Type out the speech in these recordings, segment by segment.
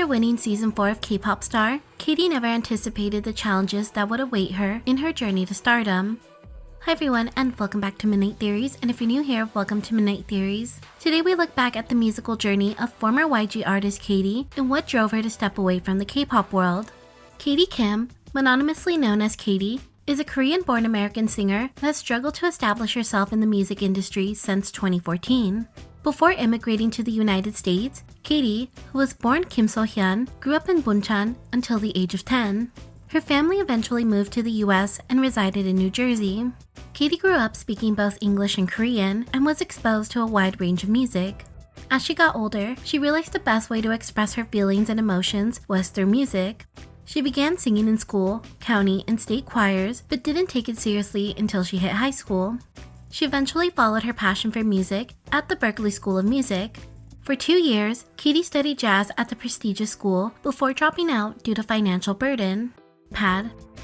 After winning Season 4 of K-Pop Star, Katie never anticipated the challenges that would await her in her journey to stardom. Hi everyone, and welcome back to Midnight Theories, and if you're new here, welcome to Midnight Theories. Today we look back at the musical journey of former YG artist Katie and what drove her to step away from the K-pop world. Katie Kim, mononymously known as Katie, is a Korean-born American singer that has struggled to establish herself in the music industry since 2014. Before immigrating to the United States, Katie, who was born Kim So-hyun, grew up in Bunchan until the age of 10. Her family eventually moved to the US and resided in New Jersey. Katie grew up speaking both English and Korean and was exposed to a wide range of music. As she got older, she realized the best way to express her feelings and emotions was through music. She began singing in school, county, and state choirs, but didn't take it seriously until she hit high school. She eventually followed her passion for music at the Berklee School of Music. For 2 years, Katie studied jazz at the prestigious school before dropping out due to financial burden.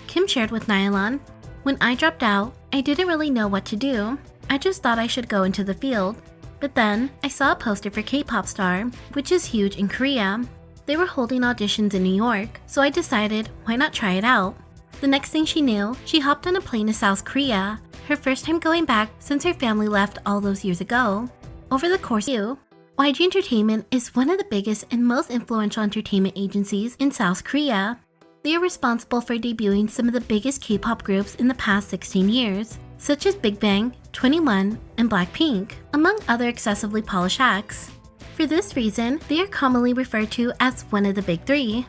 Kim shared with Nylon, "When I dropped out, I didn't really know what to do. I just thought I should go into the field. But then, I saw a poster for K-Pop Star, which is huge in Korea. They were holding auditions in New York, so I decided, why not try it out?" The next thing she knew, she hopped on a plane to South Korea, her first time going back since her family left all those years ago. Over the course of YG Entertainment is one of the biggest and most influential entertainment agencies in South Korea. They are responsible for debuting some of the biggest K-pop groups in the past 16 years, such as Big Bang, 21, and Blackpink, among other excessively polished acts. For this reason, they are commonly referred to as one of the big three.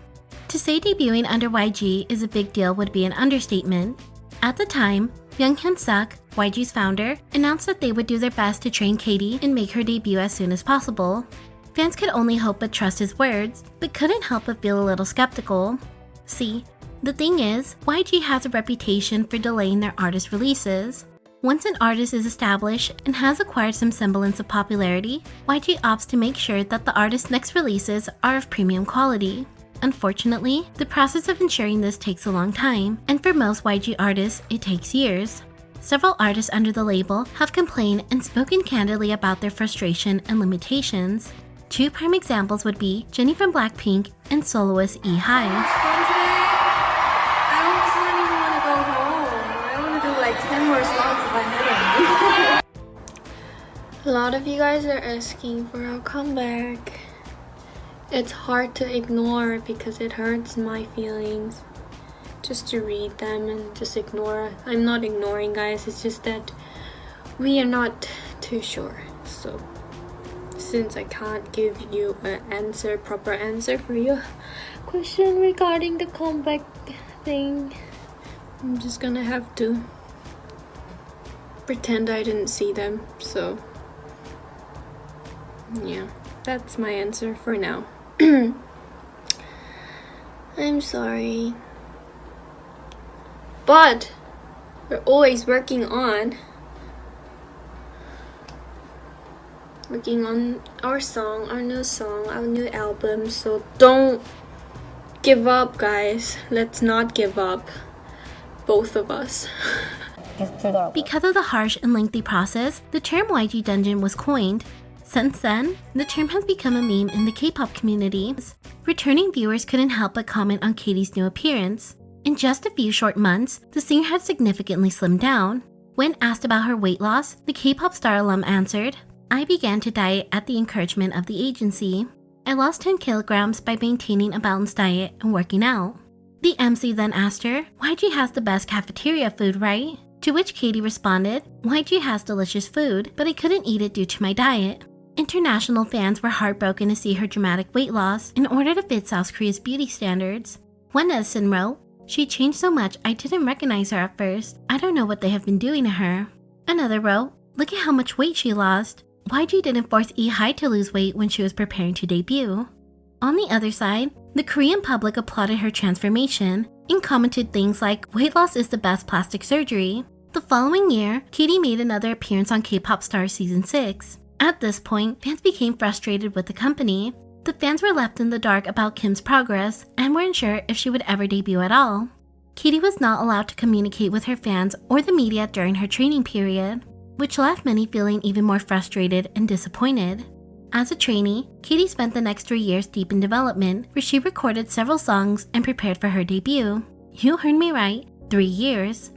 To say debuting under YG is a big deal would be an understatement. At the time, Young Hyun-suk, YG's founder, announced that they would do their best to train Katie and make her debut as soon as possible. Fans could only hope but trust his words, but couldn't help but feel a little skeptical. See, the thing is, YG has a reputation for delaying their artist releases. Once an artist is established and has acquired some semblance of popularity, YG opts to make sure that the artist's next releases are of premium quality. Unfortunately, the process of ensuring this takes a long time, and for most YG artists, it takes years. Several artists under the label have complained and spoken candidly about their frustration and limitations. Two prime examples would be Jennie from Blackpink and soloist E-Hi. I don't even want to go home. I want to do like 10 more songs if I had A lot of you guys are asking for a comeback. It's hard to ignore because it hurts my feelings just to read them and just ignore. I'm not ignoring, guys, it's just that we are not too sure. So since I can't give you an proper answer for your question regarding the comeback thing, I'm just gonna have to pretend I didn't see them. So yeah, that's my answer for now. I'm sorry, but we're always working on our song, our new song, our new album. So don't give up, guys. Let's not give up, both of us. Because of the harsh and lengthy process, the term YG Dungeon was coined. Since then, the term has become a meme in the K-pop community. Returning viewers couldn't help but comment on Katie's new appearance. In just a few short months, the singer had significantly slimmed down. When asked about her weight loss, the K-pop star alum answered, "I began to diet at the encouragement of the agency. I lost 10 kilograms by maintaining a balanced diet and working out." The MC then asked her, "YG has the best cafeteria food, right?" To which Katie responded, "YG has delicious food, but I couldn't eat it due to my diet." International fans were heartbroken to see her dramatic weight loss in order to fit South Korea's beauty standards. One netizen wrote, "She changed so much I didn't recognize her at first. I don't know what they have been doing to her." Another wrote, "Look at how much weight she lost. YG didn't force E-Hi to lose weight when she was preparing to debut." On the other side, the Korean public applauded her transformation and commented things like, "Weight loss is the best plastic surgery." The following year, Katie made another appearance on K-Pop Star Season 6. At this point, fans became frustrated with the company. The fans were left in the dark about Kim's progress and weren't sure if she would ever debut at all. Katie was not allowed to communicate with her fans or the media during her training period, which left many feeling even more frustrated and disappointed. As a trainee, Katie spent the next 3 years deep in development, where she recorded several songs and prepared for her debut. You heard me right, 3 years.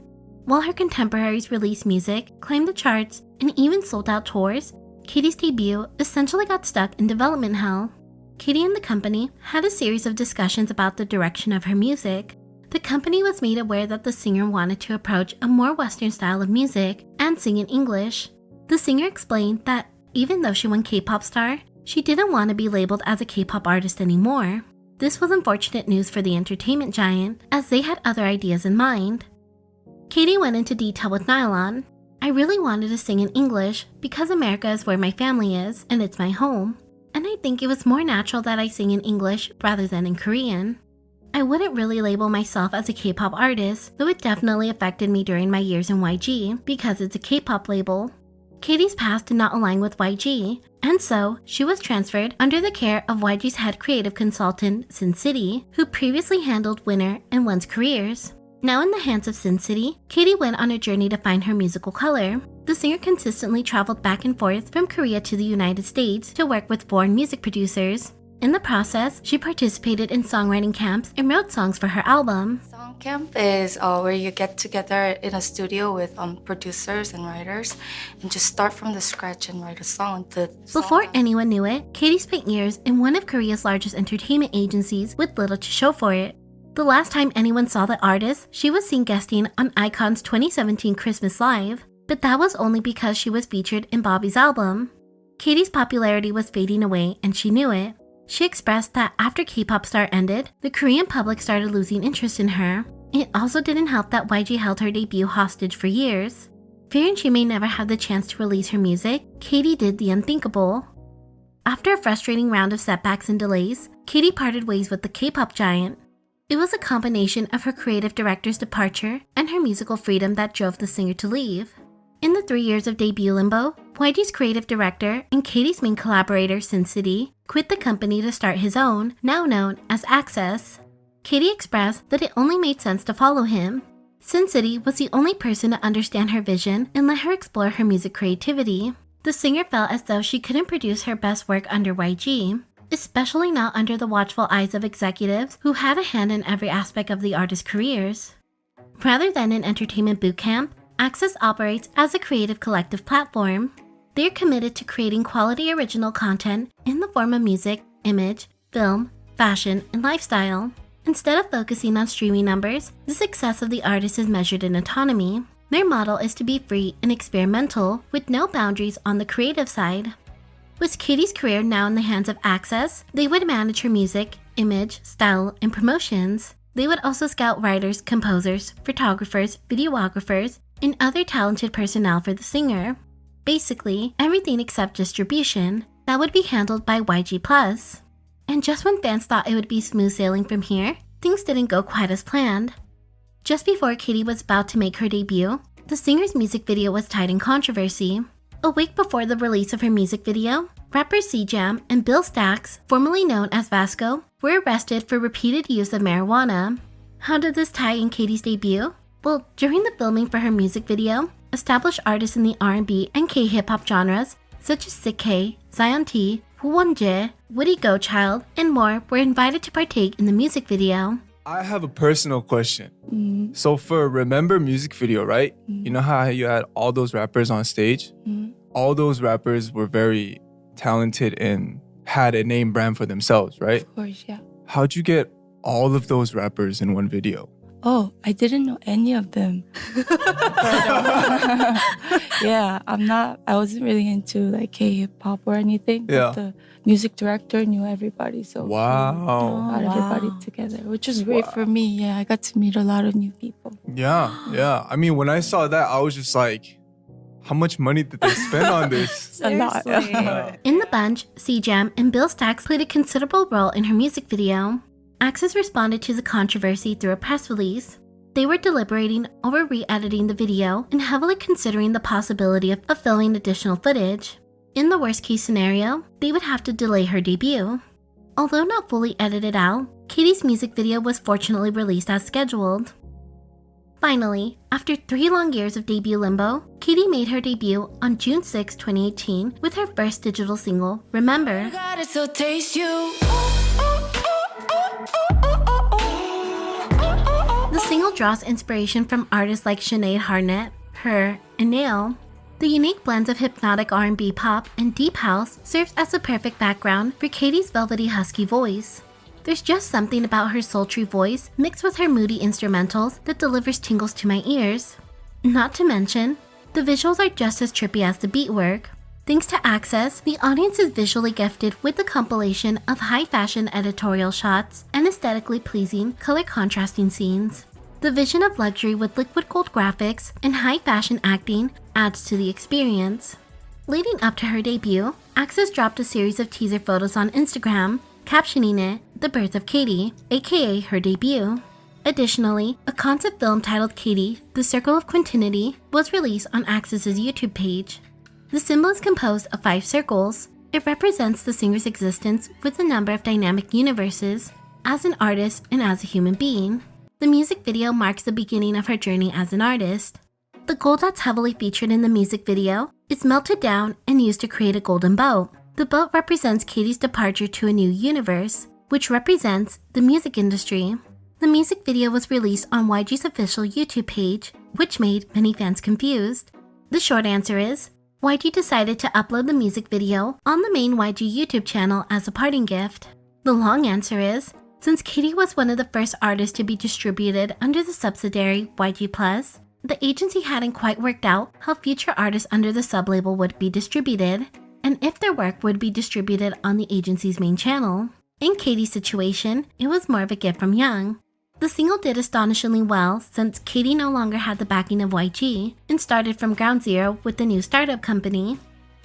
While her contemporaries released music, climbed the charts, and even sold out tours, Katie's debut essentially got stuck in development hell. Katie and the company had a series of discussions about the direction of her music. The company was made aware that the singer wanted to approach a more Western style of music and sing in English. The singer explained that even though she won K-pop star, she didn't want to be labeled as a K-pop artist anymore. This was unfortunate news for the entertainment giant, as they had other ideas in mind. Katie went into detail with Nylon. I really wanted to sing in English because America is where my family is, and it's my home. And I think it was more natural that I sing in English rather than in Korean. I wouldn't really label myself as a K-pop artist, though it definitely affected me during my years in YG because it's a K-pop label. Katie's past did not align with YG, and so she was transferred under the care of YG's head creative consultant, Sin City, who previously handled Winner and One's careers. Now in the hands of Sin City, Katie went on a journey to find her musical color. The singer consistently traveled back and forth from Korea to the United States to work with foreign music producers. In the process, she participated in songwriting camps and wrote songs for her album. Song camp is where you get together in a studio with producers and writers and just start from the scratch and write a song. Before anyone knew it, Katie spent years in one of Korea's largest entertainment agencies with little to show for it. The last time anyone saw the artist, she was seen guesting on iKON's 2017 Christmas Live, but that was only because she was featured in Bobby's album. Katie's popularity was fading away and she knew it. She expressed that after K-pop Star ended, the Korean public started losing interest in her. It also didn't help that YG held her debut hostage for years. Fearing she may never have the chance to release her music, Katie did the unthinkable. After a frustrating round of setbacks and delays, Katie parted ways with the K-pop giant. It was a combination of her creative director's departure and her musical freedom that drove the singer to leave. In the 3 years of debut limbo, YG's creative director and Katie's main collaborator, Sin City, quit the company to start his own, now known as Access. Katie expressed that it only made sense to follow him. Sin City was the only person to understand her vision and let her explore her music creativity. The singer felt as though she couldn't produce her best work under YG, especially not under the watchful eyes of executives who had a hand in every aspect of the artists' careers. Rather than an entertainment bootcamp, Access operates as a creative collective platform. They are committed to creating quality original content in the form of music, image, film, fashion, and lifestyle. Instead of focusing on streaming numbers, the success of the artist is measured in autonomy. Their model is to be free and experimental, with no boundaries on the creative side. With Katie's career now in the hands of Access, they would manage her music, image, style, and promotions. They would also scout writers, composers, photographers, videographers, and other talented personnel for the singer. Basically, everything except distribution that would be handled by YG+. And just when fans thought it would be smooth sailing from here, things didn't go quite as planned. Just before Katie was about to make her debut, the singer's music video was tied in controversy. A week before the release of her music video, rappers C-Jam and Bill Stax, formerly known as Vasco, were arrested for repeated use of marijuana. How did this tie in Katie's debut? Well, during the filming for her music video, established artists in the R&B and K-hip-hop genres, such as Sick K, Zion T, Wonjae, Woody Go Child, and more were invited to partake in the music video. I have a personal question. So for Remember music video, right? You know how you had all those rappers on stage? All those rappers were very talented and had a name brand for themselves, right? Of course, yeah. How'd you get all of those rappers in one video? Oh, I didn't know any of them. Yeah, I wasn't really into like K-hip-hop or anything. Yeah. But the music director knew everybody, so Wow. got everybody together, which was great for me. Yeah, I got to meet a lot of new people. Yeah. I mean, when I saw that, I was just like, how much money did they spend on this? A lot. In the bunch, C-Jam and Bill Stax played a considerable role in her music video. Access responded to the controversy through a press release. They were deliberating over re-editing the video and heavily considering the possibility of filming additional footage. In the worst-case scenario, they would have to delay her debut. Although not fully edited out, Katie's music video was fortunately released as scheduled. Finally, after 3 long years of debut limbo, Katie made her debut on June 6, 2018 with her first digital single, Remember. The single draws inspiration from artists like Sinead Harnett, Her, and Nail. The unique blends of hypnotic R&B pop and deep house serves as the perfect background for Katie's velvety husky voice. There's just something about her sultry voice mixed with her moody instrumentals that delivers tingles to my ears. Not to mention, the visuals are just as trippy as the beat work. Thanks to Access, the audience is visually gifted with a compilation of high-fashion editorial shots and aesthetically pleasing, color-contrasting scenes. The vision of luxury with liquid gold graphics and high-fashion acting adds to the experience. Leading up to her debut, Access dropped a series of teaser photos on Instagram, captioning it, "The Birth of Katie," aka her debut. Additionally, a concept film titled Katie, The Circle of Quintinity, was released on Access's YouTube page. The symbol is composed of 5 circles. It represents the singer's existence with a number of dynamic universes, as an artist and as a human being. The music video marks the beginning of her journey as an artist. The gold that's heavily featured in the music video is melted down and used to create a golden boat. The boat represents Katie's departure to a new universe, which represents the music industry. The music video was released on YG's official YouTube page, which made many fans confused. The short answer is, YG decided to upload the music video on the main YG YouTube channel as a parting gift. The long answer is, since Katie was one of the first artists to be distributed under the subsidiary YG+, the agency hadn't quite worked out how future artists under the sublabel would be distributed, and if their work would be distributed on the agency's main channel. In Katie's situation, it was more of a gift from Young. The single did astonishingly well since Katie no longer had the backing of YG and started from ground zero with the new startup company.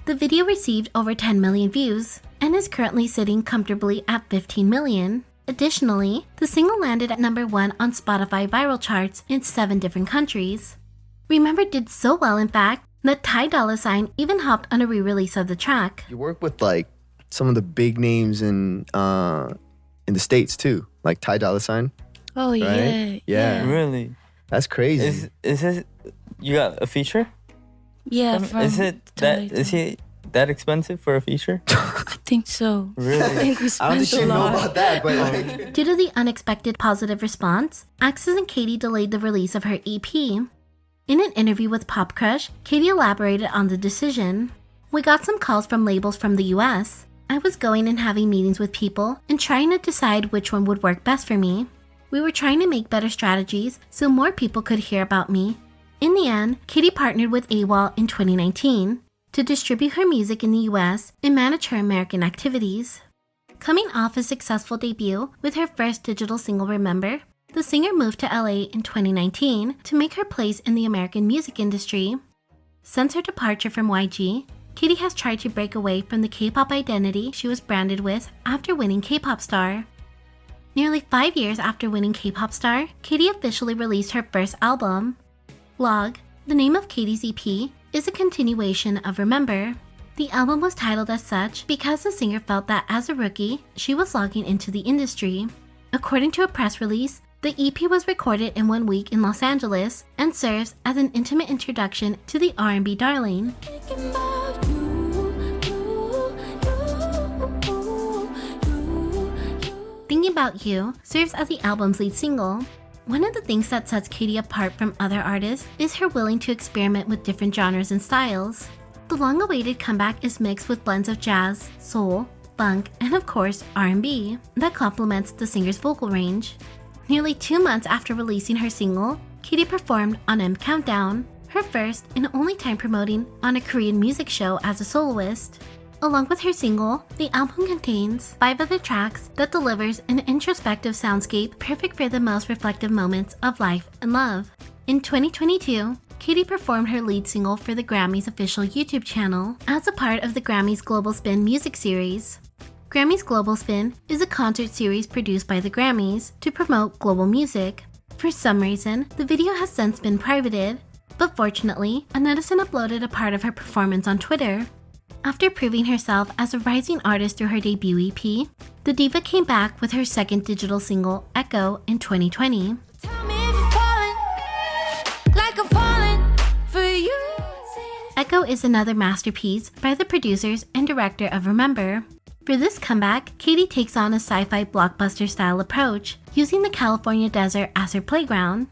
The video received over 10 million views and is currently sitting comfortably at 15 million. Additionally, the single landed at number 1 on Spotify viral charts in 7 different countries. Remember did so well, in fact, that Ty Dolla $ign even hopped on a re-release of the track. You work with like some of the big names in the States too, like Ty Dolla $ign. Oh, right? Yeah. Really? That's crazy. Is it? You got a feature? Yeah. From Is he that expensive for a feature? I think so. Really? I think we I don't spent think a you know lot. about that, but like, Due to the unexpected positive response, Access and Katie delayed the release of her EP. In an interview with Pop Crush, Katie elaborated on the decision. "We got some calls from labels from the US. I was going and having meetings with people and trying to decide which one would work best for me. We were trying to make better strategies so more people could hear about me. In the end, Katie partnered with AWOL in 2019 to distribute her music in the US and manage her American activities." Coming off a successful debut with her first digital single Remember, the singer moved to LA in 2019 to make her place in the American music industry. Since her departure from YG, Katie has tried to break away from the K-pop identity she was branded with after winning K-pop Star. Nearly 5 years after winning K-pop Star, Katie officially released her first album. Log, the name of Katie's EP, is a continuation of Remember. The album was titled as such because the singer felt that as a rookie, she was logging into the industry. According to a press release, the EP was recorded in 1 week in Los Angeles and serves as an intimate introduction to the R&B darling. Thinking About You serves as the album's lead single. One of the things that sets Katie apart from other artists is her willing to experiment with different genres and styles. The long-awaited comeback is mixed with blends of jazz, soul, funk, and of course R&B that complements the singer's vocal range. Nearly 2 months after releasing her single, Katie performed on M Countdown, her first and only time promoting on a Korean music show as a soloist. Along with her single, the album contains 5 other tracks that delivers an introspective soundscape perfect for the most reflective moments of life and love. In 2022, Katie performed her lead single for the Grammys official YouTube channel as a part of the Grammys Global Spin music series. Grammys Global Spin is a concert series produced by the Grammys to promote global music. For some reason, the video has since been privated, but fortunately, a netizen uploaded a part of her performance on Twitter. After proving herself as a rising artist through her debut EP, the diva came back with her second digital single, Echo, in 2020. Echo is another masterpiece by the producers and director of Remember. For this comeback, Katie takes on a sci-fi blockbuster-style approach, using the California desert as her playground.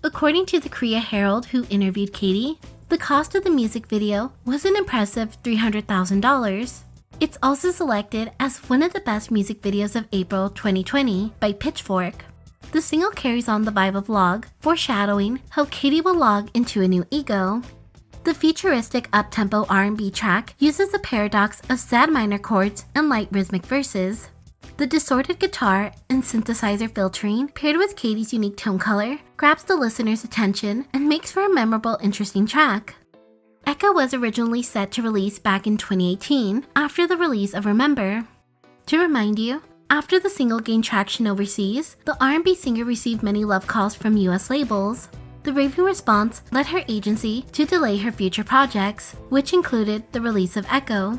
According to the Korea Herald, who interviewed Katie, the cost of the music video was an impressive $300,000. It's also selected as one of the best music videos of April 2020 by Pitchfork. The single carries on the vibe of Log, foreshadowing how Katie will log into a new ego. The futuristic up-tempo R&B track uses the paradox of sad minor chords and light rhythmic verses. The distorted guitar and synthesizer filtering, paired with Katie's unique tone color, grabs the listener's attention and makes for a memorable, interesting track. Echo was originally set to release back in 2018, after the release of Remember. To remind you, after the single gained traction overseas, the R&B singer received many love calls from US labels. The raving response led her agency to delay her future projects, which included the release of Echo.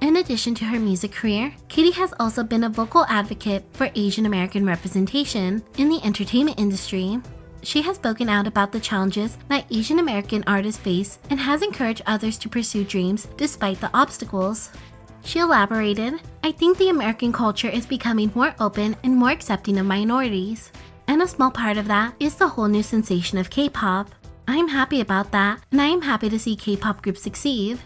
In addition to her music career, Katie has also been a vocal advocate for Asian American representation in the entertainment industry. She has spoken out about the challenges that Asian American artists face and has encouraged others to pursue dreams despite the obstacles. She elaborated, "I think the American culture is becoming more open and more accepting of minorities. And a small part of that is the whole new sensation of K-pop. I am happy about that, and I am happy to see K-pop groups succeed.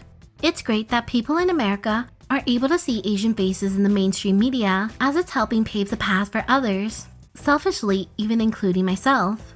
It's great that people in America are able to see Asian faces in the mainstream media, as it's helping pave the path for others, selfishly even including myself."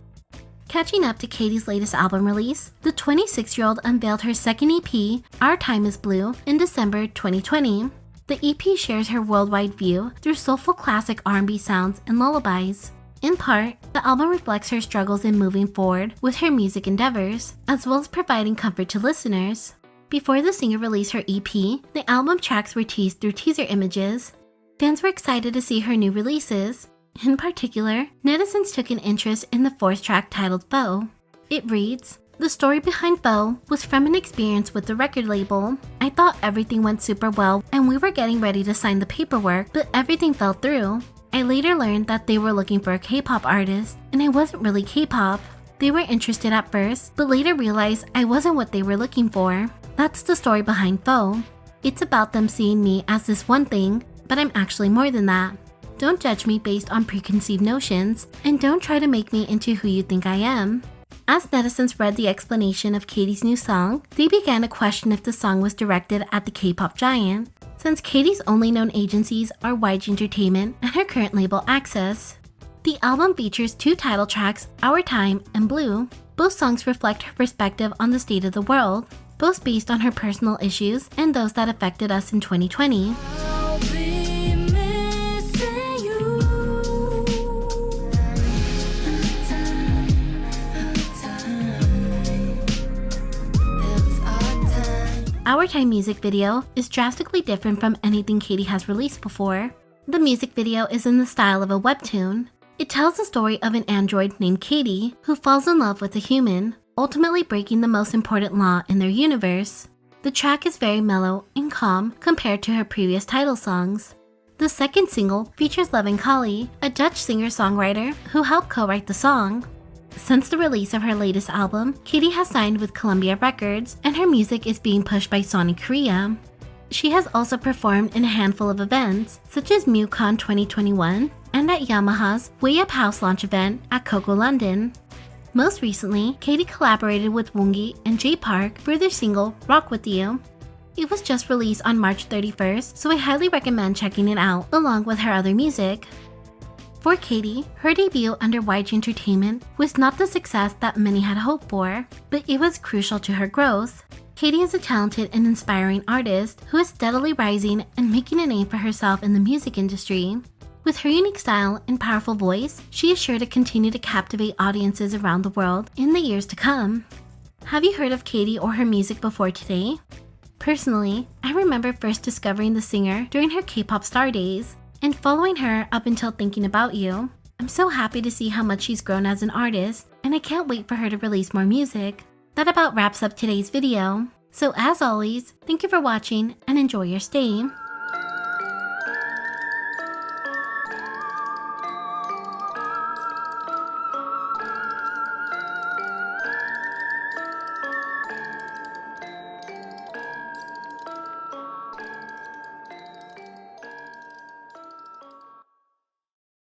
Catching up to Katie's latest album release, the 26-year-old unveiled her second EP, Our Time is Blue, in December 2020. The EP shares her worldwide view through soulful classic R&B sounds and lullabies. In part, the album reflects her struggles in moving forward with her music endeavors, as well as providing comfort to listeners. Before the singer released her EP, the album tracks were teased through teaser images. Fans were excited to see her new releases. In particular, netizens took an interest in the fourth track titled Foe. It reads, "The story behind Foe was from an experience with the record label. I thought everything went super well and we were getting ready to sign the paperwork, but everything fell through. I later learned that they were looking for a K-pop artist, and I wasn't really K-pop. They were interested at first, but later realized I wasn't what they were looking for. That's the story behind Foe. It's about them seeing me as this one thing, but I'm actually more than that. Don't judge me based on preconceived notions, and don't try to make me into who you think I am." As netizens read the explanation of Katie's new song, they began to question if the song was directed at the K-pop giant, since Katie's only known agencies are YG Entertainment and her current label Access. The album features 2 title tracks, Our Time and Blue. Both songs reflect her perspective on the state of the world, both based on her personal issues and those that affected us in 2020. Our Time music video is drastically different from anything Katie has released before. The music video is in the style of a webtoon. It tells the story of an android named Katie who falls in love with a human, ultimately breaking the most important law in their universe. The track is very mellow and calm compared to her previous title songs. The second single features Levin Kali, a Dutch singer-songwriter who helped co-write the song. Since the release of her latest album, Katie has signed with Columbia Records, and her music is being pushed by Sony Korea. She has also performed in a handful of events, such as MuCon 2021 and at Yamaha's Way Up House launch event at Coco London. Most recently, Katie collaborated with Wongi and Jay Park for their single Rock With You. It was just released on March 31st, so I highly recommend checking it out along with her other music. For Katie, her debut under YG Entertainment was not the success that many had hoped for, but it was crucial to her growth. Katie is a talented and inspiring artist who is steadily rising and making a name for herself in the music industry. With her unique style and powerful voice, she is sure to continue to captivate audiences around the world in the years to come. Have you heard of Katie or her music before today? Personally, I remember first discovering the singer during her K-pop star days, and following her up until Thinking About You. I'm so happy to see how much she's grown as an artist, and I can't wait for her to release more music. That about wraps up today's video. So as always, thank you for watching and enjoy your stay.